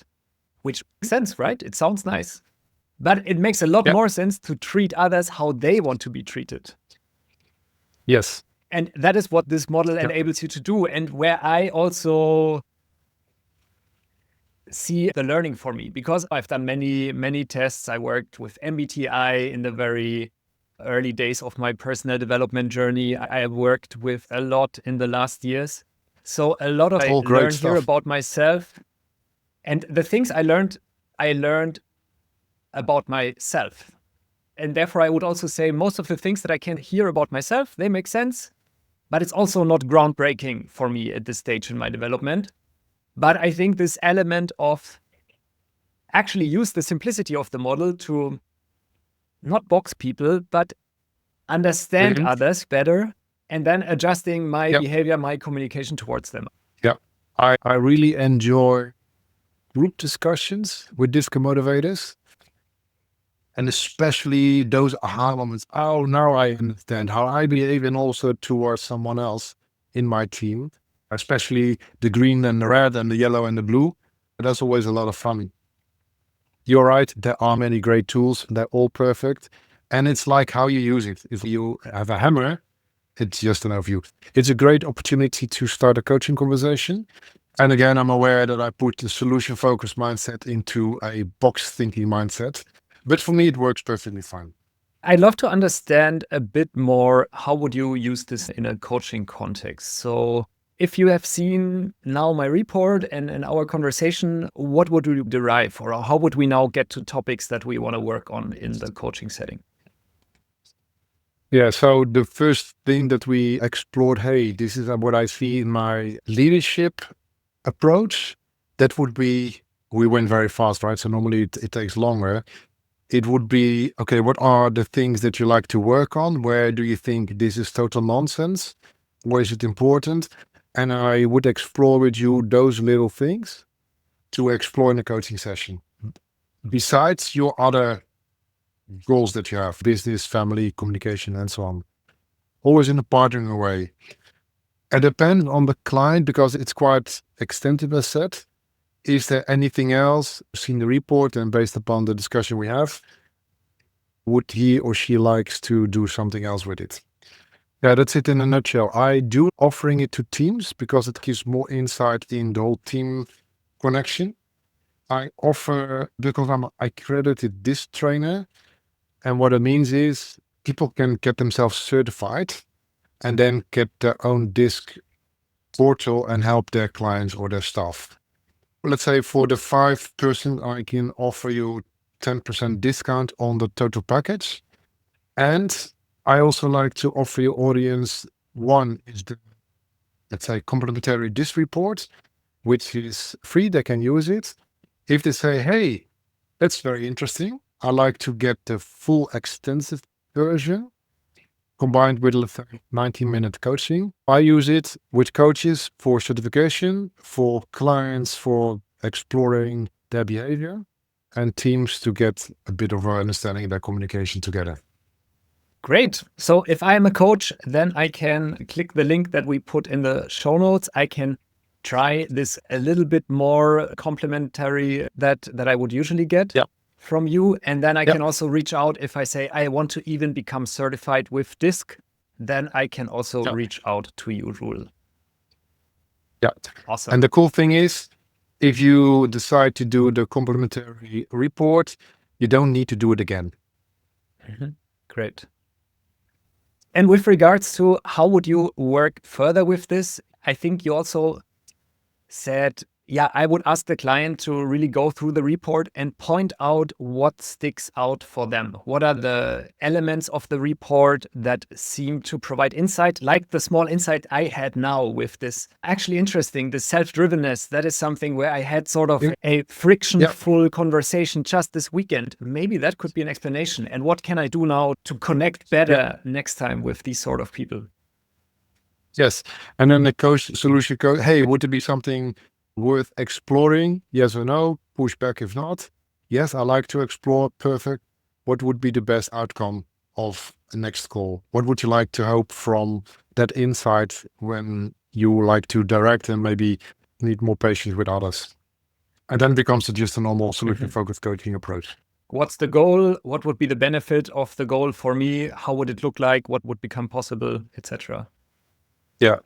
which makes sense, right? It sounds nice. But it makes a lot more sense to treat others how they want to be treated. Yes. And that is what this model enables you to do. And where I also see the learning for me, because I've done many tests. I worked with MBTI in the very early days of my personal development journey. I worked with a lot in the last years. So a lot of I learned here about myself. And the things I learned about myself. And therefore, I would also say most of the things that I can hear about myself, they make sense. But it's also not groundbreaking for me at this stage in my development. But I think this element of actually use the simplicity of the model to not box people, but understand Mhm. others better, and then adjusting my Yep. behavior, my communication towards them. Yeah. I really enjoy group discussions with DISC and Motivators, and especially those aha moments. Oh, now I understand how I behave and also towards someone else in my team, especially the green and the red and the yellow and the blue. That's always a lot of fun. You're right. There are many great tools. They're all perfect. And it's like how you use it. If you have a hammer, it's just an overview. It's a great opportunity to start a coaching conversation. And again, I'm aware that I put the solution focused mindset into a box thinking mindset. But for me, it works perfectly fine. I'd love to understand a bit more, how would you use this in a coaching context? So if you have seen now my report and in our conversation, what would you derive, or how would we now get to topics that we want to work on in the coaching setting? Yeah, so the first thing that we explored, hey, this is what I see in my leadership approach. That would be, we went very fast, right? So normally it takes longer. It would be, okay, what are the things that you like to work on? Where do you think this is total nonsense? Where is it important? And I would explore with you those little things to explore in a coaching session. Besides your other goals that you have, business, family, communication, and so on. Always in a partnering way. It depends on the client because it's quite extensive, as said. Is there anything else, seen the report and based upon the discussion we have, would he or she likes to do something else with it? Yeah, that's it in a nutshell. I do offering it to teams because it gives more insight in the whole team connection. I offer, because I'm accredited DISC trainer, and what it means is people can get themselves certified and then get their own DISC portal and help their clients or their staff. Let's say for the 5%, I can offer you 10% discount on the total package. And I also like to offer your audience, one is the, let's say, complimentary DISC report, which is free. They can use it. If they say, hey, that's very interesting, I like to get the full extensive version combined with, let's say, 90-minute coaching. I use it with coaches for certification, for clients for exploring their behavior, and teams to get a bit of understanding of their communication together. Great. So if I'm a coach, then I can click the link that we put in the show notes. I can try this a little bit more complimentary that I would usually get from you. And then I can also reach out if I say I want to even become certified with DISC, then I can also reach out to you, Roel. Yeah. Awesome. And the cool thing is, if you decide to do the complimentary report, you don't need to do it again. Great. And with regards to how would you work further with this, I think you also said, yeah, I would ask the client to really go through the report and point out what sticks out for them. What are the elements of the report that seem to provide insight, like the small insight I had now with this. Actually interesting, the self-drivenness, that is something where I had sort of a friction-full conversation just this weekend. Maybe that could be an explanation. And what can I do now to connect better next time with these sort of people? Yes. And then the coach solution coach, hey, would it be something worth exploring? Yes or no? Push back if not. Yes, I like to explore. Perfect. What would be the best outcome of the next call? What would you like to hope from that insight when you like to direct and maybe need more patience with others? And then becomes just a normal solution-focused coaching approach. What's the goal? What would be the benefit of the goal for me? How would it look like? What would become possible, etc.? Yeah.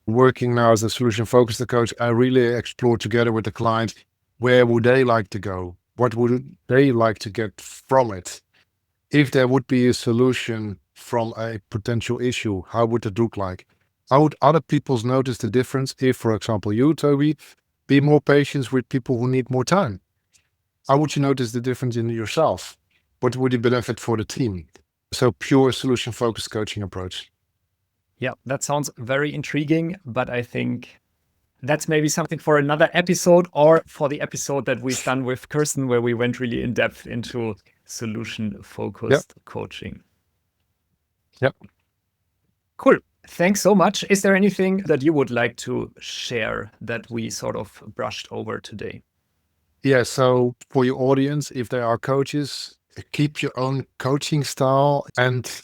Working now as a solution-focused coach, I really explore together with the client, where would they like to go? What would they like to get from it? If there would be a solution from a potential issue, how would it look like? How would other people notice the difference if, for example, you, Tobi, be more patient with people who need more time? How would you notice the difference in yourself? What would it benefit for the team? So pure solution-focused coaching approach. Yeah, that sounds very intriguing, but I think That's maybe something for another episode, or for the episode that we've done with Kirsten, where we went really in depth into solution-focused coaching. Yep. Cool. Thanks so much. Is there anything that you would like to share that we sort of brushed over today? Yeah, so for your audience, if there are coaches, keep your own coaching style and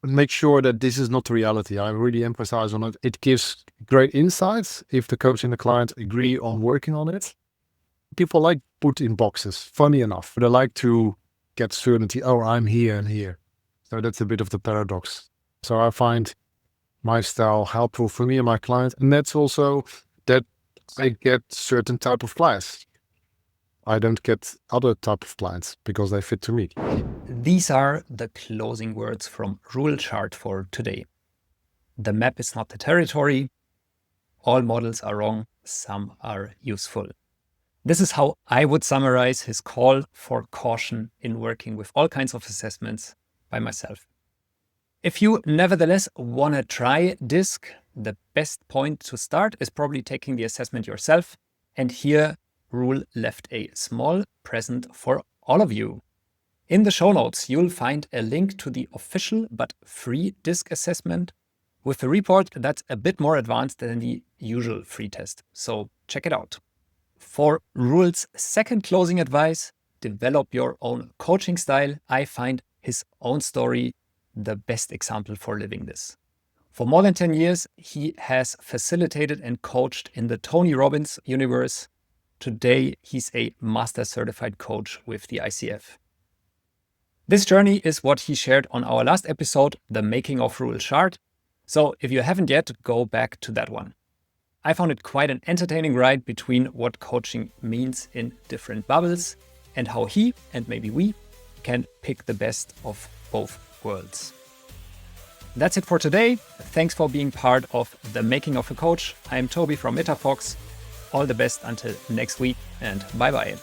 make sure that this is not the reality. I really emphasize on it. It gives great insights if the coach and the client agree on working on it. People like put in boxes, funny enough. They like to get certainty. Oh, I'm here and here. So that's a bit of the paradox. So I find my style helpful for me and my client. And that's also that I get certain type of clients. I don't get other type of clients because they fit to me. These are the closing words from Roel Schaart for today. The map is not the territory. All models are wrong. Some are useful. This is how I would summarize his call for caution in working with all kinds of assessments by myself. If you nevertheless want to try DISC, the best point to start is probably taking the assessment yourself. And here, Roel left a small present for all of you. In the show notes, you'll find a link to the official but free DISC assessment with a report that's a bit more advanced than the usual free test. So check it out. For Roel's second closing advice, develop your own coaching style. I find his own story the best example for living this. For more than 10 years, he has facilitated and coached in the Tony Robbins universe. Today, he's a master certified coach with the ICF. This journey is what he shared on our last episode, The Making of Roel Schaart. So if you haven't yet, go back to that one. I found it quite an entertaining ride between what coaching means in different bubbles and how he, and maybe we, can pick the best of both worlds. That's it for today. Thanks for being part of The Making of a Coach. I'm Tobi from metaFox. All the best until next week, and bye-bye.